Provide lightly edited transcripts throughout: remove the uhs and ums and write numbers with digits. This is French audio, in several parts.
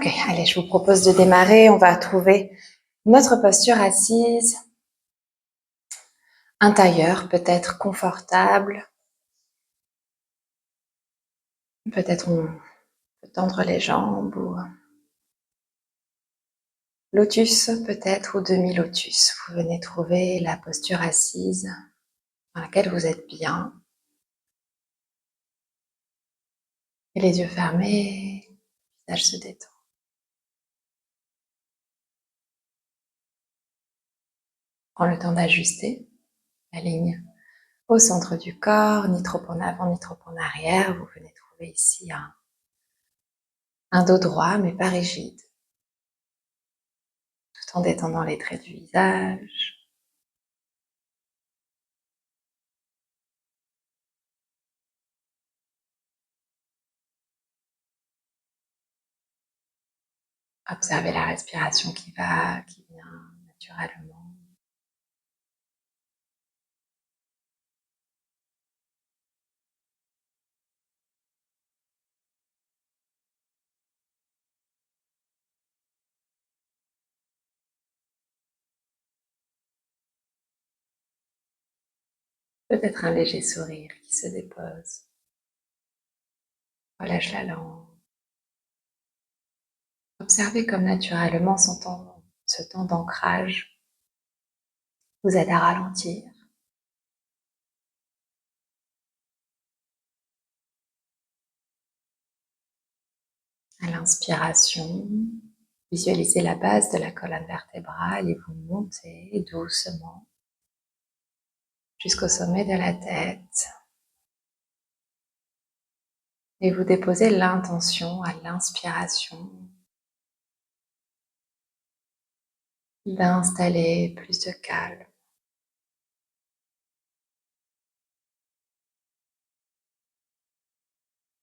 Ok, allez, je vous propose de démarrer. On va trouver notre posture assise, intérieure, peut-être confortable. Peut-être on peut tendre les jambes ou lotus peut-être ou demi-lotus. Vous venez trouver la posture assise dans laquelle vous êtes bien. Et les yeux fermés, le visage se détend. Prends le temps d'ajuster la ligne au centre du corps, ni trop en avant, ni trop en arrière. Vous venez trouver ici un dos droit, mais pas rigide, tout en détendant les traits du visage. Observez la respiration qui vient naturellement. Peut-être un léger sourire qui se dépose. Relâche la langue. Observez comme naturellement ce temps d'ancrage vous aide à ralentir. À l'inspiration, visualisez la base de la colonne vertébrale et vous montez doucement jusqu'au sommet de la tête. Et vous déposez l'intention à l'inspiration d'installer plus de calme.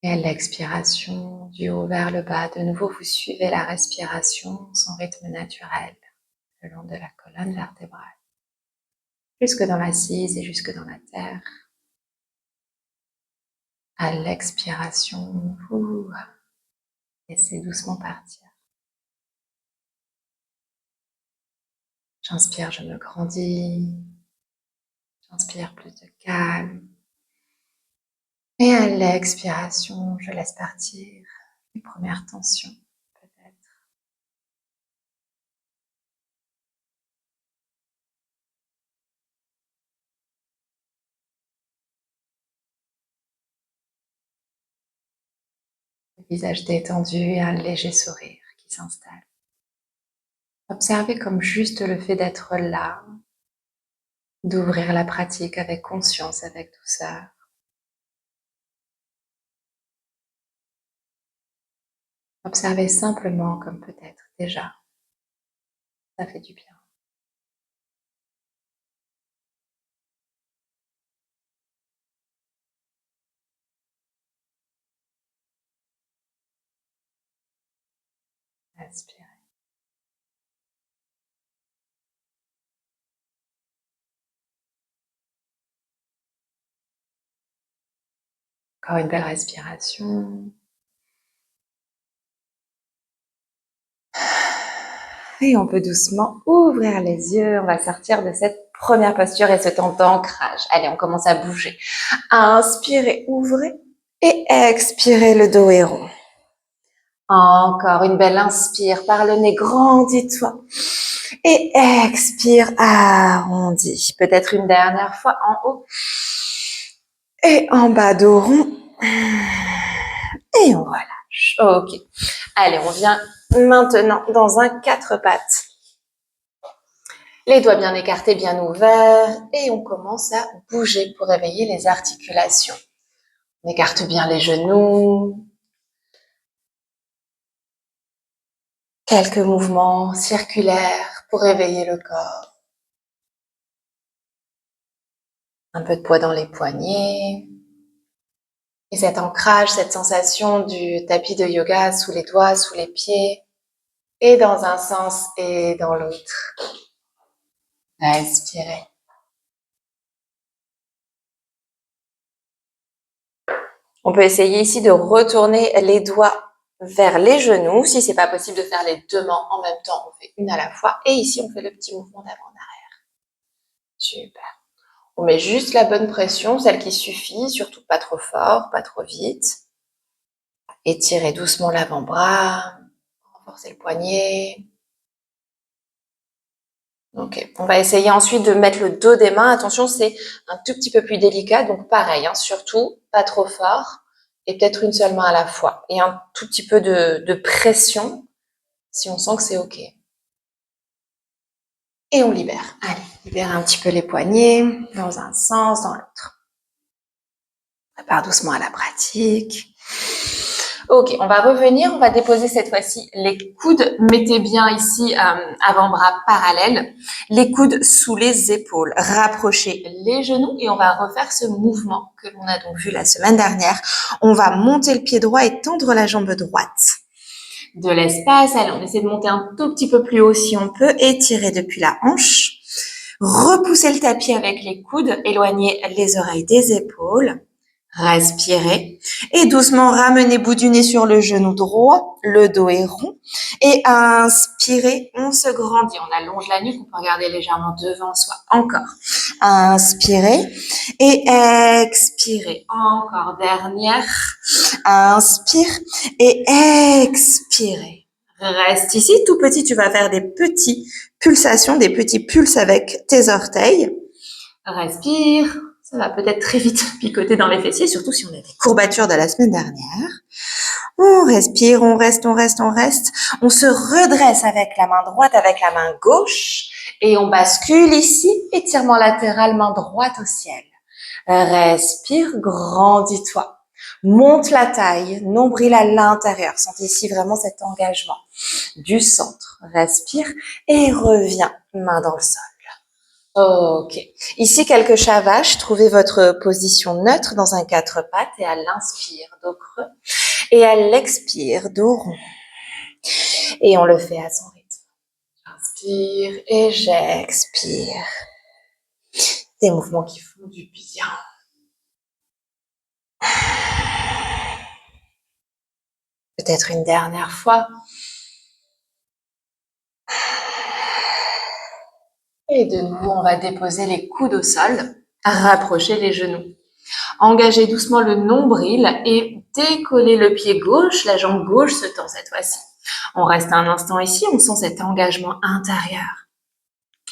Et à l'expiration, du haut vers le bas, de nouveau vous suivez la respiration, son rythme naturel, le long de la colonne vertébrale, jusque dans l'assise et jusque dans la terre. À l'expiration, vous laissez doucement partir. J'inspire, je me grandis. J'inspire, plus de calme. Et à l'expiration, je laisse partir les premières tensions, peut-être. Le visage détendu et un léger sourire qui s'installe. Observez comme juste le fait d'être là, d'ouvrir la pratique avec conscience, avec douceur. Observez simplement comme peut-être déjà, ça fait du bien. Inspirez. Encore une belle respiration. Et on peut doucement ouvrir les yeux. On va sortir de cette première posture et ce temps d'ancrage. Allez, on commence à bouger. Inspirez, ouvrez. Et expirez, le dos est rond. Encore une belle inspire par le nez, grandis-toi. Et expire, arrondis. Peut-être une dernière fois en haut. Et en bas, dos rond. Et on relâche. Ok. Allez, on vient maintenant dans un 4 pattes. Les doigts bien écartés, bien ouverts. Et on commence à bouger pour réveiller les articulations. On écarte bien les genoux. Quelques mouvements circulaires pour réveiller le corps. Un peu de poids dans les poignets. Et cet ancrage, cette sensation du tapis de yoga sous les doigts, sous les pieds, et dans un sens et dans l'autre. Inspirez. On peut essayer ici de retourner les doigts vers les genoux. Si c'est pas possible de faire les deux mains en même temps, on fait une à la fois. Et ici, on fait le petit mouvement d'avant-arrière. Super. On met juste la bonne pression, celle qui suffit, surtout pas trop fort, pas trop vite. Étirez doucement l'avant-bras, renforcez le poignet. Ok, on va essayer ensuite de mettre le dos des mains. Attention, c'est un tout petit peu plus délicat, donc pareil, hein, surtout pas trop fort et peut-être une seule main à la fois. Et un tout petit peu de pression si on sent que c'est ok. Et on libère. Allez, libère un petit peu les poignets dans un sens, dans l'autre. Prépare doucement à la pratique. Ok, on va revenir, on va déposer cette fois-ci les coudes. Mettez bien ici avant-bras parallèles, les coudes sous les épaules. Rapprochez les genoux et on va refaire ce mouvement que l'on a donc vu la semaine dernière. On va monter le pied droit et tendre la jambe droite. De l'espace, allez, on essaie de monter un tout petit peu plus haut si on peut, étirer depuis la hanche. Repoussez le tapis avec les coudes, éloignez les oreilles des épaules. Respirez et doucement ramenez bout du nez sur le genou droit, le dos est rond et inspirez, on se grandit, on allonge la nuque, on peut regarder légèrement devant soi, encore. Inspirez et expirez, encore dernière, inspire et expirez. Reste ici, tout petit, tu vas faire des petites pulsations, des petits pulses avec tes orteils. Respire. Ça va peut-être très vite picoter dans les fessiers, surtout si on a des courbatures de la semaine dernière. On respire, on reste, on reste, on reste. On se redresse avec la main droite, avec la main gauche. Et on bascule ici, étirement latéral, main droite au ciel. Respire, grandis-toi. Monte la taille, nombril à l'intérieur. Sentez ici vraiment cet engagement du centre. Respire et reviens, main dans le sol. Ok. Ici, quelques chavaches. Trouvez votre position neutre dans un quatre pattes et à l'inspire, dos creux. Et à l'expire, dos rond. Et on le fait à son rythme. J'inspire et j'expire. Des mouvements qui font du bien. Peut-être une dernière fois. Et de nouveau, on va déposer les coudes au sol, rapprocher les genoux. Engagez doucement le nombril et décollez le pied gauche, la jambe gauche se tend cette fois-ci. On reste un instant ici, on sent cet engagement intérieur.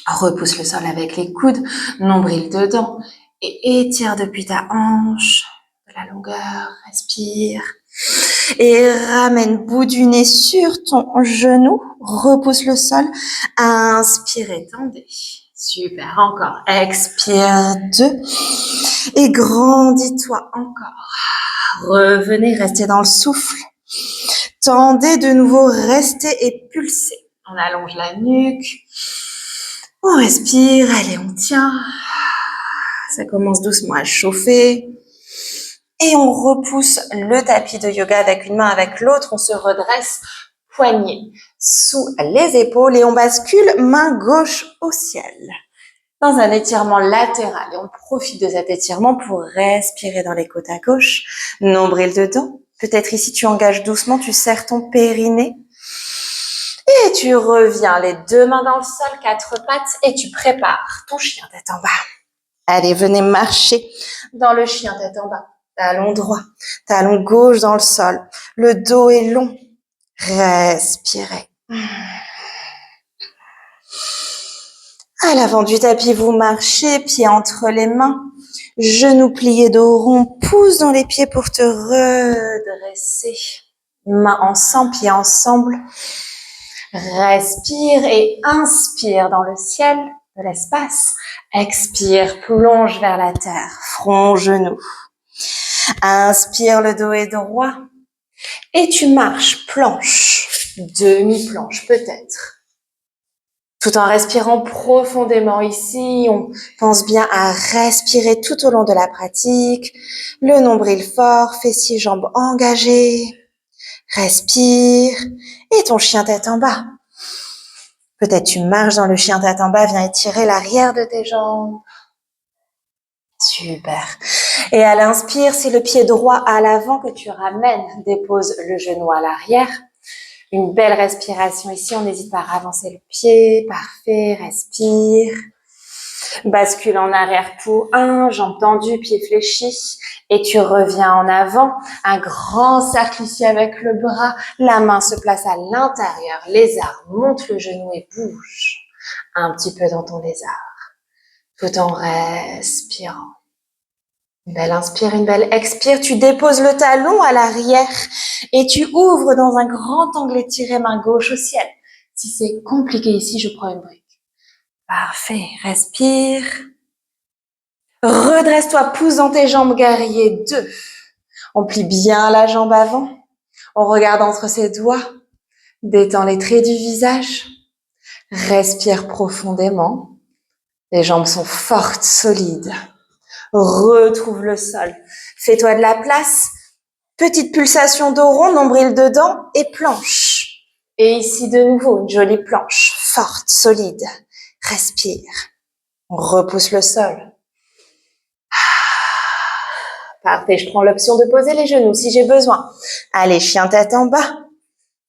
Repousse le sol avec les coudes, nombril dedans et étire depuis ta hanche de la longueur, respire. Et ramène bout du nez sur ton genou, repousse le sol, inspire et tendez. Super, encore. Expire, 2. Et grandis-toi encore. Revenez, restez dans le souffle. Tendez de nouveau, restez et pulsez. On allonge la nuque. On respire, allez, on tient. Ça commence doucement à chauffer. Et on repousse le tapis de yoga avec une main, avec l'autre. On se redresse, poignet sous les épaules et on bascule main gauche au ciel. Dans un étirement latéral. Et on profite de cet étirement pour respirer dans les côtes à gauche. Nombril dedans. Peut-être ici tu engages doucement, tu serres ton périnée. Et tu reviens les deux mains dans le sol, quatre pattes et tu prépares ton chien tête en bas. Allez, venez marcher dans le chien tête en bas. Talon droit, talon gauche dans le sol. Le dos est long. Respirez. À l'avant du tapis, vous marchez, pieds entre les mains, genoux pliés, dos rond, pouce dans les pieds pour te redresser. Mains ensemble, pieds ensemble. Respire et inspire dans le ciel de l'espace. Expire, plonge vers la terre, front, genou. Inspire, le dos est droit. Et tu marches, planche, demi-planche peut-être. Tout en respirant profondément ici, on pense bien à respirer tout au long de la pratique. Le nombril fort, fessiers, jambes engagées. Respire. Et ton chien tête en bas. Peut-être tu marches dans le chien tête en bas, viens étirer l'arrière de tes jambes. Super. Et à l'inspire, c'est le pied droit à l'avant que tu ramènes. Dépose le genou à l'arrière. Une belle respiration ici. On n'hésite pas à avancer le pied. Parfait. Respire. Bascule en arrière pour 1, jambes tendues, pieds fléchis. Et tu reviens en avant. Un grand cercle ici avec le bras. La main se place à l'intérieur. Lézard, monte le genou et bouge un petit peu dans ton lézard. Tout en respirant. Une belle inspire, une belle expire. Tu déposes le talon à l'arrière et tu ouvres dans un grand angle étiré, main gauche au ciel. Si c'est compliqué ici, je prends une brique. Parfait. Respire. Redresse-toi, pousse dans tes jambes, guerrier 2. On plie bien la jambe avant. On regarde entre ses doigts. Détends les traits du visage. Respire profondément. Les jambes sont fortes, solides. Retrouve le sol. Fais-toi de la place. Petite pulsation dos rond, nombril dedans et planche. Et ici de nouveau, une jolie planche, forte, solide. Respire. On repousse le sol. Parfait, je prends l'option de poser les genoux si j'ai besoin. Allez, chien tête en bas.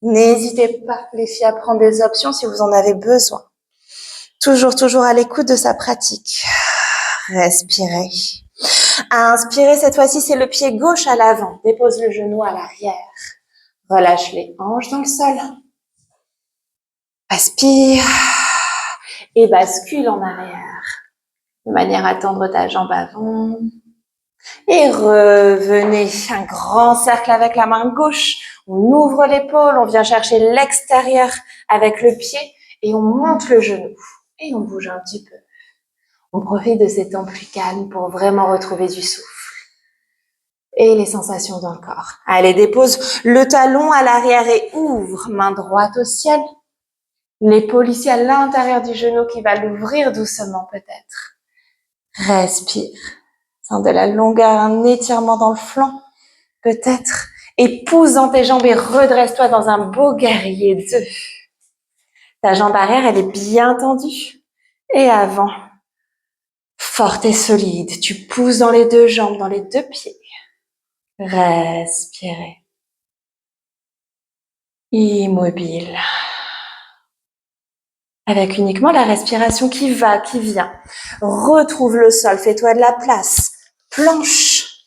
N'hésitez pas, les filles, à prendre des options si vous en avez besoin. Toujours à l'écoute de sa pratique. Respirez. À inspirer, cette fois-ci, c'est le pied gauche à l'avant. Dépose le genou à l'arrière. Relâche les hanches dans le sol. Respire. Et bascule en arrière. De manière à tendre ta jambe avant. Et revenez. Un grand cercle avec la main gauche. On ouvre l'épaule. On vient chercher l'extérieur avec le pied. Et on monte le genou. Et on bouge un petit peu. On profite de ces temps plus calmes pour vraiment retrouver du souffle. Et les sensations dans le corps. Allez, dépose le talon à l'arrière et ouvre. Main droite au ciel. L'épaule ici à l'intérieur du genou qui va l'ouvrir doucement peut-être. Respire. Sens de la longueur, un étirement dans le flanc peut-être. Et pousse dans tes jambes et redresse-toi dans un beau guerrier 2. Ta jambe arrière, elle est bien tendue. Et avant. Forte et solide. Tu pousses dans les deux jambes, dans les deux pieds. Respirez. Immobile. Avec uniquement la respiration qui va, qui vient. Retrouve le sol, fais-toi de la place. Planche.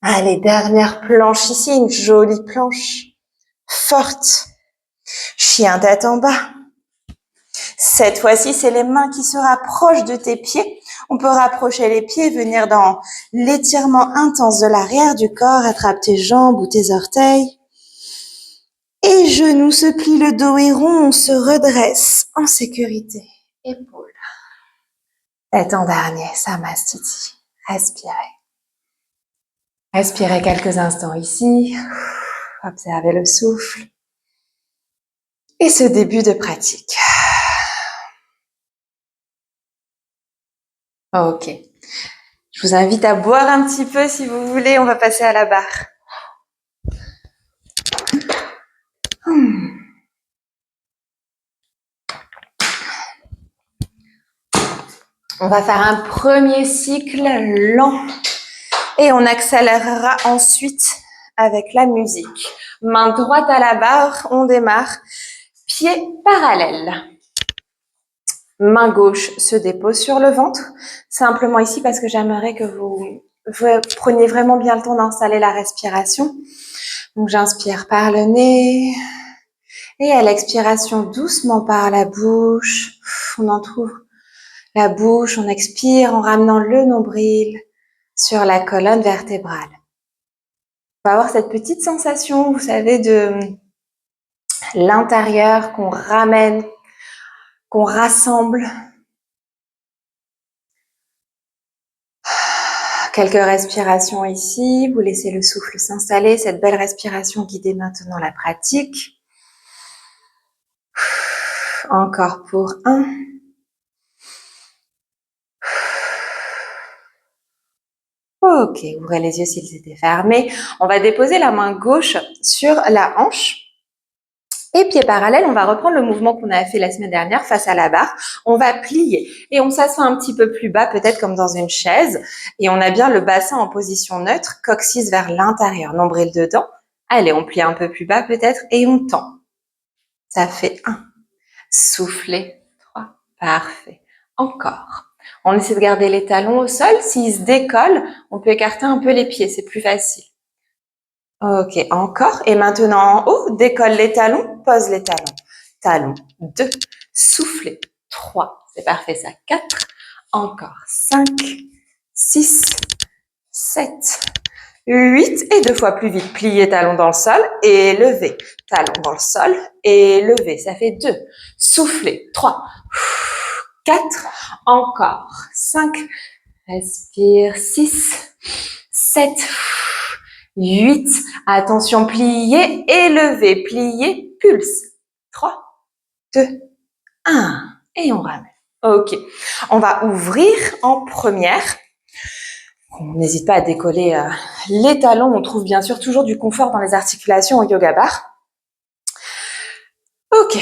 Allez, dernière planche ici, une jolie planche. Forte. Chien tête en bas. Cette fois-ci, c'est les mains qui se rapprochent de tes pieds. On peut rapprocher les pieds, venir dans l'étirement intense de l'arrière du corps, attrape tes jambes ou tes orteils. Et genoux se plient, le dos est rond, on se redresse en sécurité. Épaules. Tête en dernier, Samastiti. Respirez. Respirez quelques instants ici. Observez le souffle. Et ce début de pratique. Ok. Je vous invite à boire un petit peu si vous voulez. On va passer à la barre. On va faire un premier cycle lent et on accélérera ensuite avec la musique. Main droite à la barre, on démarre. Pied parallèle. Main gauche se dépose sur le ventre. Simplement ici parce que j'aimerais que vous preniez vraiment bien le temps d'installer la respiration. Donc j'inspire par le nez. Et à l'expiration, doucement par la bouche. On entrouvre la bouche, on expire en ramenant le nombril sur la colonne vertébrale. On va avoir cette petite sensation, vous savez, de l'intérieur qu'on ramène, qu'on rassemble. Quelques respirations ici, vous laissez le souffle s'installer, cette belle respiration guidée maintenant la pratique. Encore pour 1. Ok, ouvrez les yeux s'ils étaient fermés. On va déposer la main gauche sur la hanche Et pieds parallèles, on va reprendre le mouvement qu'on a fait la semaine dernière face à la barre. On va plier et on s'assoit un petit peu plus bas, peut-être comme dans une chaise. Et on a bien le bassin en position neutre, coccyx vers l'intérieur, nombril dedans. Allez, on plie un peu plus bas peut-être et on tend. Ça fait 1. Soufflez. 3. Parfait. Encore. On essaie de garder les talons au sol. S'ils se décollent, on peut écarter un peu les pieds, c'est plus facile. Ok, encore. Et maintenant en haut, décolle les talons, pose les talons. Talons, 2. Soufflez. 3. C'est parfait ça. 4. Encore. 5. 6. 7. 8. Et 2 fois plus vite. Pliez talons dans le sol et levez. Talons dans le sol et levez. Ça fait 2. Soufflez. 3. 4. Encore. 5. Respire. 6. 7. 8. Attention, pliez et levez. Pliez, pulse. 3, 2, 1. Et on ramène. Ok. On va ouvrir en première. On n'hésite pas à décoller les talons. On trouve bien sûr toujours du confort dans les articulations au yoga bar. Ok.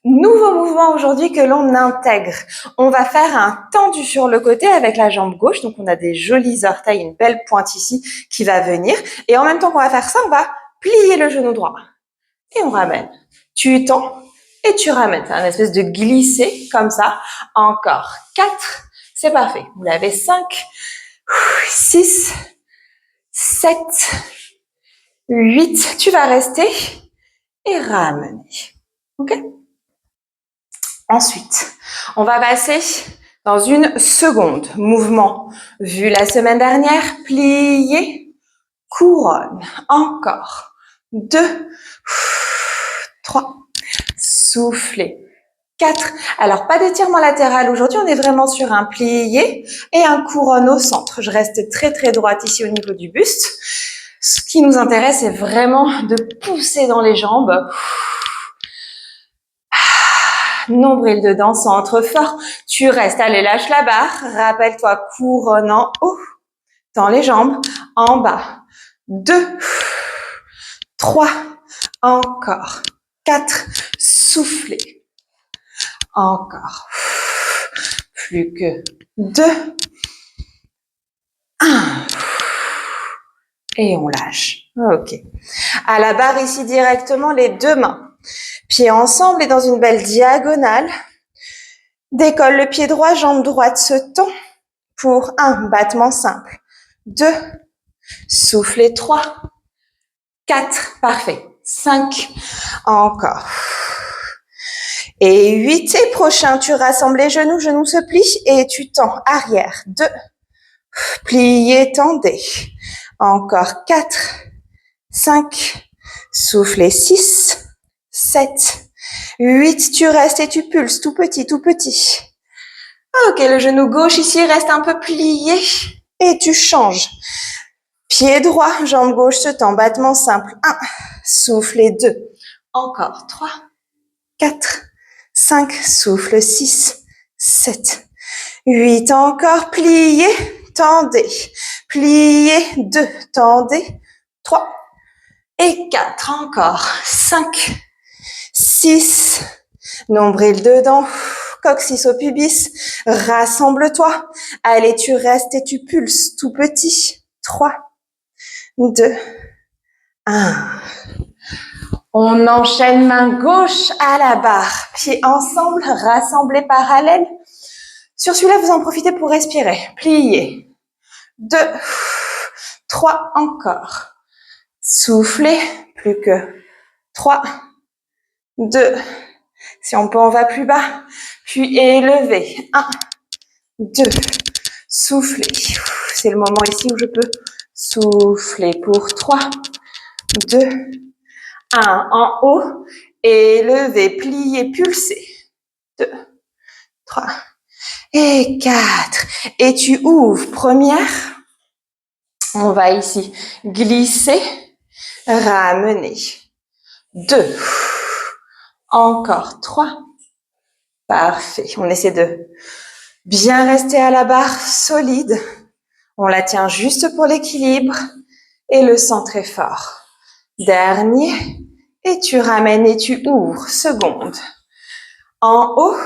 Nouveau mouvement aujourd'hui que l'on intègre. On va faire un tendu sur le côté avec la jambe gauche. Donc, on a des jolis orteils, une belle pointe ici qui va venir. Et en même temps qu'on va faire ça, on va plier le genou droit. Et on ramène. Tu tends et tu ramènes. C'est une espèce de glisser comme ça. Encore. 4. C'est parfait. Vous l'avez. 5, 6, 7, 8. Tu vas rester et ramener. Ok? Ensuite, on va passer dans une seconde. Mouvement vu la semaine dernière. Plier, couronne. Encore. 2, 3. Soufflez. 4. Alors, pas d'étirement latéral aujourd'hui. On est vraiment sur un plié et un couronne au centre. Je reste très, très droite ici au niveau du buste. Ce qui nous intéresse, c'est vraiment de pousser dans les jambes. Nombril dedans, centre fort. Tu restes. Allez, lâche la barre. Rappelle-toi, couronne en haut. Tends les jambes. En bas. 2. 3. Encore. 4. Soufflez. Encore. Plus que 2. 1. Et on lâche. Ok. À la barre ici directement, les deux mains. Pieds ensemble et dans une belle diagonale. Décolle le pied droit, jambe droite se tend pour 1. Battement simple. 2. Soufflez. 3. 4. Parfait. 5. Encore. Et 8. Et prochain, tu rassembles les genoux, genoux se plient et tu tends. Arrière. 2. Pliez, tendez. Encore 4. 5. Soufflez. 6. 7. 8. Tu restes et tu pulses. Tout petit, tout petit. Ok, le genou gauche ici reste un peu plié. Et tu changes. Pied droit, jambe gauche se tend. Battement simple. 1. Soufflez. 2. Encore. 3. 4. 5. Souffle. 6. 7. 8. Encore. Pliez. Tendez. Pliez. 2. Tendez. 3. Et 4. Encore. 5. 6. Nombril dedans. Coccyx au pubis. Rassemble-toi. Allez, tu restes et tu pulses. Tout petit. 3. 2. 1. On enchaîne main gauche à la barre. Pieds ensemble, rassemblés parallèles. Sur celui-là, vous en profitez pour respirer. Pliez. 2. 3. Encore. Soufflez. Plus que 3. 2. Si on peut, on va plus bas. Puis élevez. 1. 2. Soufflez. C'est le moment ici où je peux souffler pour 3. 2. 1. En haut. Élevez. Pliez. Pulsez. 2. 3. Et 4. Et tu ouvres. Première. On va ici glisser. Ramener. 2. Encore 3. Parfait. On essaie de bien rester à la barre solide. On la tient juste pour l'équilibre. Et le centre est fort. Dernier. Et tu ramènes et tu ouvres. Seconde. En haut,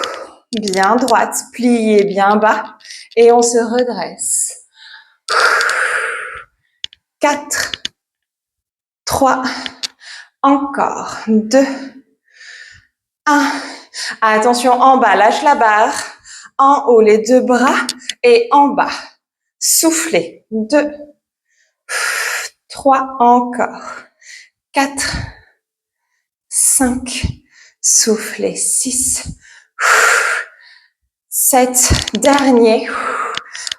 bien droite, pliée bien bas. Et on se redresse. 4, 3, encore, 2, 1. Attention, en bas, lâche la barre. En haut, les deux bras. Et en bas, soufflez. 2, 3, encore. 4, 5, soufflez. 6, 7, dernier.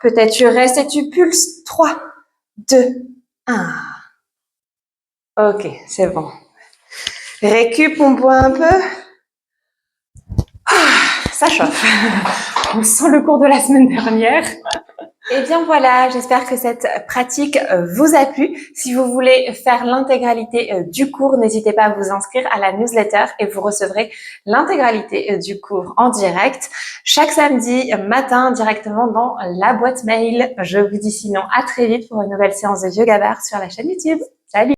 Peut-être tu restes et tu pulses. 3, 2, 1. Ok, c'est bon. Récup, on boit un peu. Ça chauffe. On sent le cours de la semaine dernière. Et bien voilà, j'espère que cette pratique vous a plu. Si vous voulez faire l'intégralité du cours, n'hésitez pas à vous inscrire à la newsletter et vous recevrez l'intégralité du cours en direct chaque samedi matin directement dans la boîte mail. Je vous dis sinon à très vite pour une nouvelle séance de yoga bar sur la chaîne YouTube. Salut!